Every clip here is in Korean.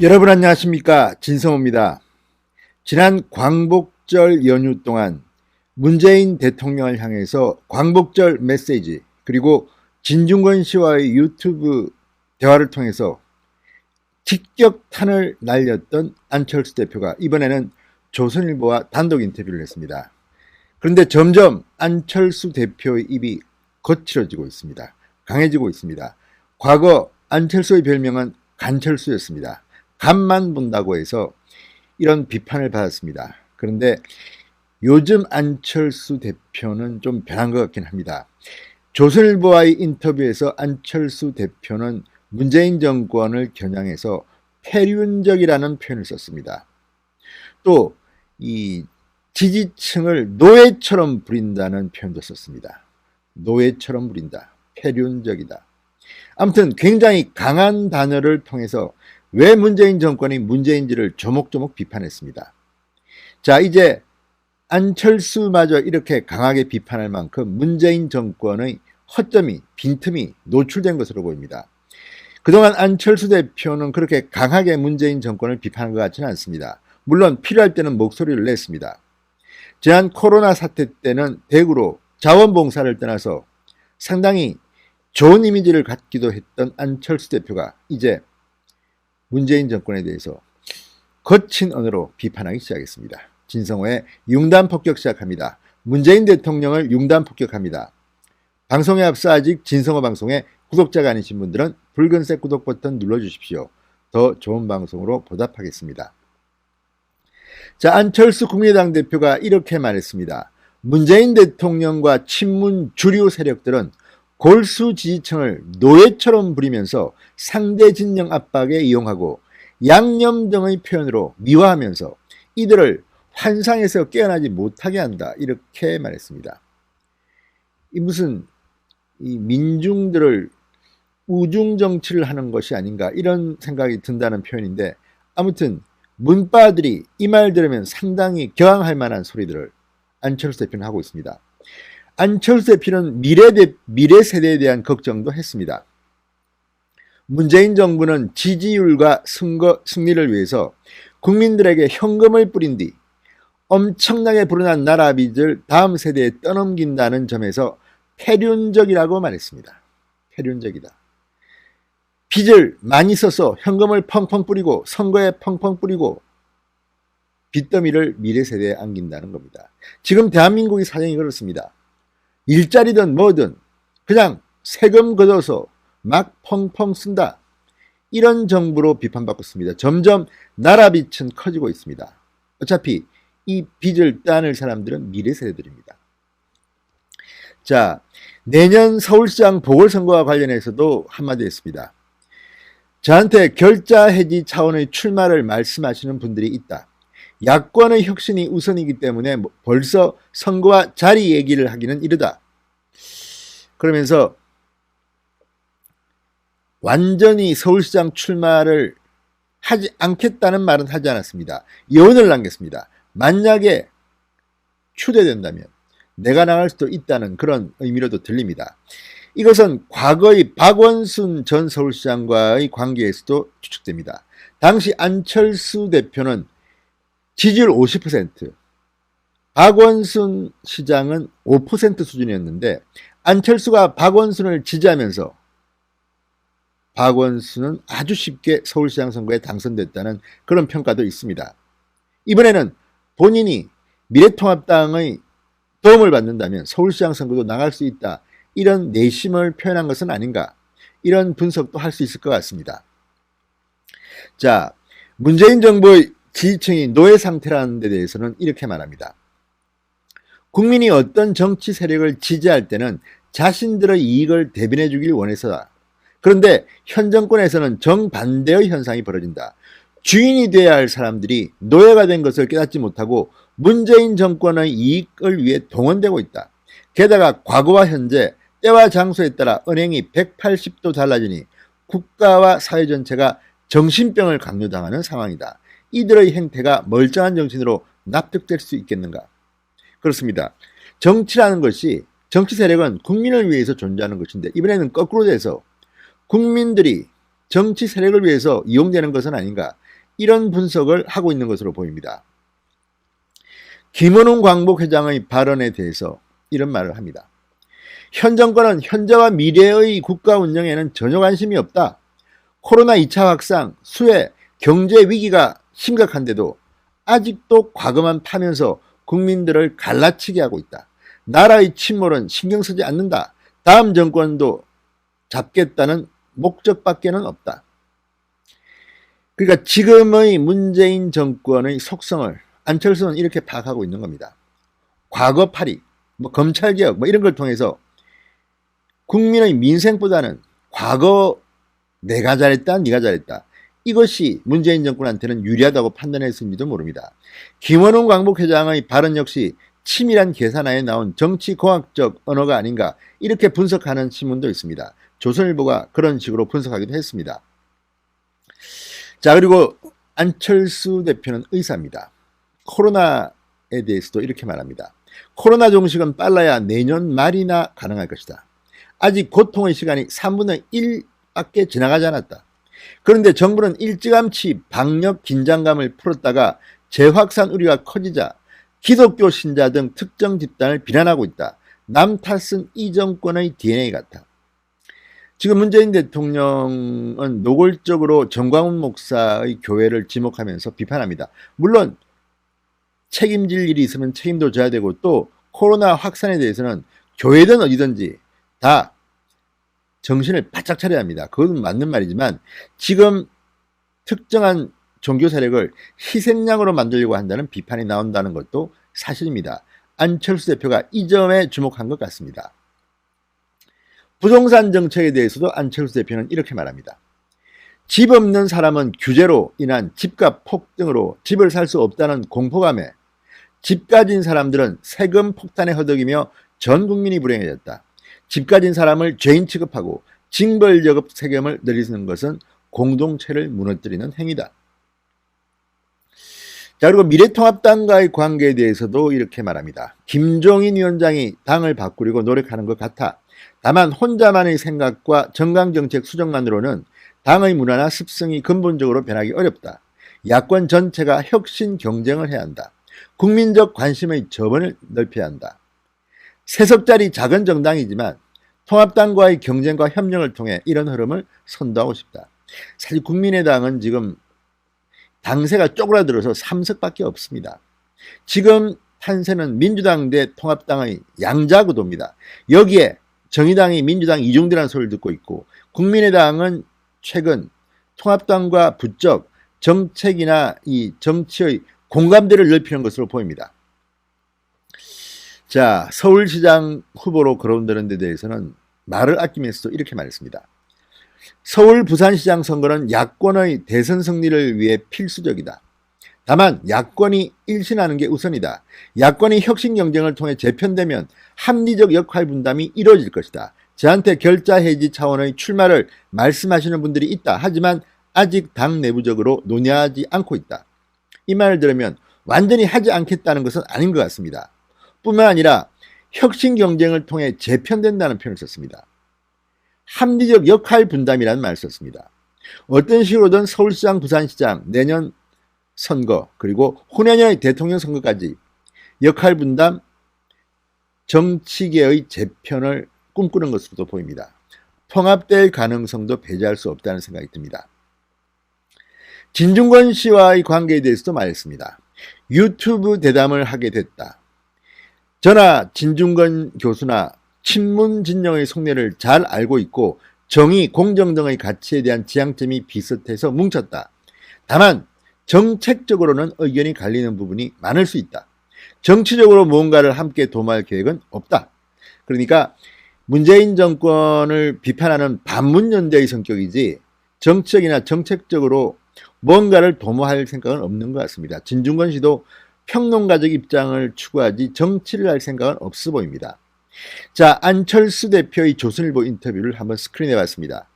여러분 안녕하십니까, 진성호입니다. 지난 광복절 연휴 동안 문재인 대통령을 향해서 광복절 메시지 그리고 진중권 씨와의 유튜브 대화를 통해서 직격탄을 날렸던 안철수 대표가 이번에는 조선일보와 단독 인터뷰를 했습니다. 그런데 점점 안철수 대표의 입이 거칠어지고 있습니다. 강해지고 있습니다. 과거 안철수의 별명은 간철수였습니다. 간만 본다고 해서 이런 비판을 받았습니다. 그런데 요즘 안철수 대표는 좀 변한 것 같긴 합니다. 조선일보와의 인터뷰에서 안철수 대표는 문재인 정권을 겨냥해서 폐륜적이라는 표현을 썼습니다. 또 이 지지층을 노예처럼 부린다는 표현도 썼습니다. 노예처럼 부린다. 폐륜적이다. 아무튼 굉장히 강한 단어를 통해서 왜 문재인 정권이 문제인지를 조목조목 비판했습니다. 자, 이제 안철수마저 이렇게 강하게 비판할 만큼 문재인 정권의 허점이, 빈틈이 노출된 것으로 보입니다. 그동안 안철수 대표는 그렇게 강하게 문재인 정권을 비판한 것 같지는 않습니다. 물론 필요할 때는 목소리를 냈습니다. 지난 코로나 사태 때는 대구로 자원봉사를 떠나서 상당히 좋은 이미지를 갖기도 했던 안철수 대표가 이제 문재인 정권에 대해서 거친 언어로 비판하기 시작했습니다. 진성호의 융단 폭격 시작합니다. 문재인 대통령을 융단 폭격합니다. 방송에 앞서 아직 진성호 방송에 구독자가 아니신 분들은 붉은색 구독 버튼 눌러주십시오. 더 좋은 방송으로 보답하겠습니다. 자, 안철수 국민의당 대표가 이렇게 말했습니다. 문재인 대통령과 친문 주류 세력들은 골수 지지층을 노예처럼 부리면서 상대 진영 압박에 이용하고 양념 등의 표현으로 미화하면서 이들을 환상에서 깨어나지 못하게 한다. 이렇게 말했습니다. 이 무슨 민중들을 우중 정치를 하는 것이 아닌가 이런 생각이 든다는 표현인데, 아무튼 문바들이 이 말 들으면 상당히 경악할 만한 소리들을 안철수 대표는 하고 있습니다. 안철수 대표는 미래 세대에 대한 걱정도 했습니다. 문재인 정부는 지지율과 승리를 위해서 국민들에게 현금을 뿌린 뒤 엄청나게 불어난 나라 빚을 다음 세대에 떠넘긴다는 점에서 폐륜적이라고 말했습니다. 폐륜적이다. 빚을 많이 써서 현금을 펑펑 뿌리고 선거에 펑펑 뿌리고 빚더미를 미래 세대에 안긴다는 겁니다. 지금 대한민국의 사정이 그렇습니다. 일자리든 뭐든 그냥 세금 걷어서 막 펑펑 쓴다. 이런 정부로 비판받고 있습니다. 점점 나라 빚은 커지고 있습니다. 어차피 이 빚을 따낼 사람들은 미래 세대들입니다. 자, 내년 서울시장 보궐선거와 관련해서도 한마디 했습니다. 저한테 결자 해지 차원의 출마를 말씀하시는 분들이 있다. 야권의 혁신이 우선이기 때문에 벌써 선거와 자리 얘기를 하기는 이르다. 그러면서 완전히 서울시장 출마를 하지 않겠다는 말은 하지 않았습니다. 예언을 남겼습니다. 만약에 추대된다면 내가 나갈 수도 있다는 그런 의미로도 들립니다. 이것은 과거의 박원순 전 서울시장과의 관계에서도 추측됩니다. 당시 안철수 대표는 지지율 50%, 박원순 시장은 5% 수준이었는데 안철수가 박원순을 지지하면서 박원순은 아주 쉽게 서울시장 선거에 당선됐다는 그런 평가도 있습니다. 이번에는 본인이 미래통합당의 도움을 받는다면 서울시장 선거도 나갈 수 있다. 이런 내심을 표현한 것은 아닌가. 이런 분석도 할 수 있을 것 같습니다. 자, 문재인 정부의 지지층이 노예 상태라는 데 대해서는 이렇게 말합니다. 국민이 어떤 정치 세력을 지지할 때는 자신들의 이익을 대변해 주길 원해서다. 그런데 현 정권에서는 정반대의 현상이 벌어진다. 주인이 되어야 할 사람들이 노예가 된 것을 깨닫지 못하고 문재인 정권의 이익을 위해 동원되고 있다. 게다가 과거와 현재 때와 장소에 따라 은행이 180도 달라지니 국가와 사회 전체가 정신병을 강요당하는 상황이다. 이들의 행태가 멀쩡한 정신으로 납득될 수 있겠는가? 그렇습니다. 정치라는 것이, 정치 세력은 국민을 위해서 존재하는 것인데 이번에는 거꾸로 돼서 국민들이 정치 세력을 위해서 이용되는 것은 아닌가? 이런 분석을 하고 있는 것으로 보입니다. 김원웅 광복회장의 발언에 대해서 이런 말을 합니다. 현 정권은 현재와 미래의 국가 운영에는 전혀 관심이 없다. 코로나 2차 확산, 수해, 경제 위기가 심각한데도 아직도 과거만 파면서 국민들을 갈라치게 하고 있다. 나라의 침몰은 신경 쓰지 않는다. 다음 정권도 잡겠다는 목적밖에는 없다. 그러니까 지금의 문재인 정권의 속성을 안철수는 이렇게 파악하고 있는 겁니다. 과거팔이, 검찰개혁 이런 걸 통해서 국민의 민생보다는 과거 내가 잘했다, 네가 잘했다. 이것이 문재인 정권한테는 유리하다고 판단했을지도 모릅니다. 김원웅 광복회장의 발언 역시 치밀한 계산하에 나온 정치공학적 언어가 아닌가 이렇게 분석하는 신문도 있습니다. 조선일보가 그런 식으로 분석하기도 했습니다. 자, 그리고 안철수 대표는 의사입니다. 코로나에 대해서도 이렇게 말합니다. 코로나 종식은 빨라야 내년 말이나 가능할 것이다. 아직 고통의 시간이 3분의 1밖에 지나가지 않았다. 그런데 정부는 일찌감치 방역 긴장감을 풀었다가 재확산 우려가 커지자 기독교 신자 등 특정 집단을 비난하고 있다. 남 탓은 이 정권의 DNA 같아. 지금 문재인 대통령은 노골적으로 정광훈 목사의 교회를 지목하면서 비판합니다. 물론 책임질 일이 있으면 책임도 져야 되고 또 코로나 확산에 대해서는 교회든 어디든지 다 정신을 바짝 차려야 합니다. 그건 맞는 말이지만 지금 특정한 종교 세력을 희생양으로 만들려고 한다는 비판이 나온다는 것도 사실입니다. 안철수 대표가 이 점에 주목한 것 같습니다. 부동산 정책에 대해서도 안철수 대표는 이렇게 말합니다. 집 없는 사람은 규제로 인한 집값 폭등으로 집을 살 수 없다는 공포감에 집 가진 사람들은 세금 폭탄에 허덕이며 전 국민이 불행해졌다. 집 가진 사람을 죄인 취급하고 징벌적업 세금을 늘리는 것은 공동체를 무너뜨리는 행위다. 자, 그리고 미래통합당과의 관계에 대해서도 이렇게 말합니다. 김종인 위원장이 당을 바꾸려고 노력하는 것 같아. 다만 혼자만의 생각과 정강정책 수정만으로는 당의 문화나 습성이 근본적으로 변하기 어렵다. 야권 전체가 혁신 경쟁을 해야 한다. 국민적 관심의 저변을 넓혀야 한다. 3석짜리 작은 정당이지만 통합당과의 경쟁과 협력을 통해 이런 흐름을 선도하고 싶다. 사실 국민의당은 지금 당세가 쪼그라들어서 3석밖에 없습니다. 지금 판세는 민주당 대 통합당의 양자구도입니다. 여기에 정의당이 민주당 이중대라는 소리를 듣고 있고 국민의당은 최근 통합당과 부쩍 정책이나 이 정치의 공감대를 넓히는 것으로 보입니다. 자, 서울시장 후보로 거론되는 데 대해서는 말을 아끼면서도 이렇게 말했습니다. 서울 부산시장 선거는 야권의 대선 승리를 위해 필수적이다. 다만 야권이 일신하는 게 우선이다. 야권이 혁신 경쟁을 통해 재편되면 합리적 역할 분담이 이루어질 것이다. 저한테 결자 해지 차원의 출마를 말씀하시는 분들이 있다. 하지만 아직 당 내부적으로 논의하지 않고 있다. 이 말을 들으면 완전히 하지 않겠다는 것은 아닌 것 같습니다. 뿐만 아니라 혁신 경쟁을 통해 재편된다는 표현을 썼습니다. 합리적 역할 분담이라는 말을 썼습니다. 어떤 식으로든 서울시장, 부산시장, 내년 선거 그리고 후내년의 대통령 선거까지 역할 분담, 정치계의 재편을 꿈꾸는 것으로도 보입니다. 통합될 가능성도 배제할 수 없다는 생각이 듭니다. 진중권 씨와의 관계에 대해서도 말했습니다. 유튜브 대담을 하게 됐다. 저나 진중권 교수나 친문 진영의 속내를 잘 알고 있고 정의, 공정 등의 가치에 대한 지향점이 비슷해서 뭉쳤다. 다만 정책적으로는 의견이 갈리는 부분이 많을 수 있다. 정치적으로 무언가를 함께 도모할 계획은 없다. 그러니까 문재인 정권을 비판하는 반문연대의 성격이지 정치적이나 정책적으로 뭔가를 도모할 생각은 없는 것 같습니다. 진중권 씨도 평론가적 입장을 추구하지 정치를 할 생각은 없어 보입니다. 자, 안철수 대표의 조선일보 인터뷰를 한번 스크린해 봤습니다.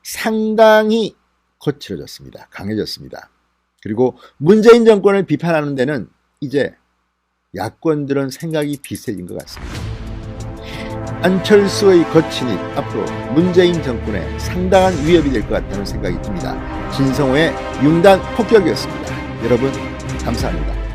상당히 거칠어졌습니다. 강해졌습니다. 그리고 문재인 정권을 비판하는 데는 이제 야권들은 생각이 비슷해진 것 같습니다. 안철수의 거친이 앞으로 문재인 정권에 상당한 위협이 될 것 같다는 생각이 듭니다. 진성호의 융단 폭격이었습니다. 여러분 감사합니다.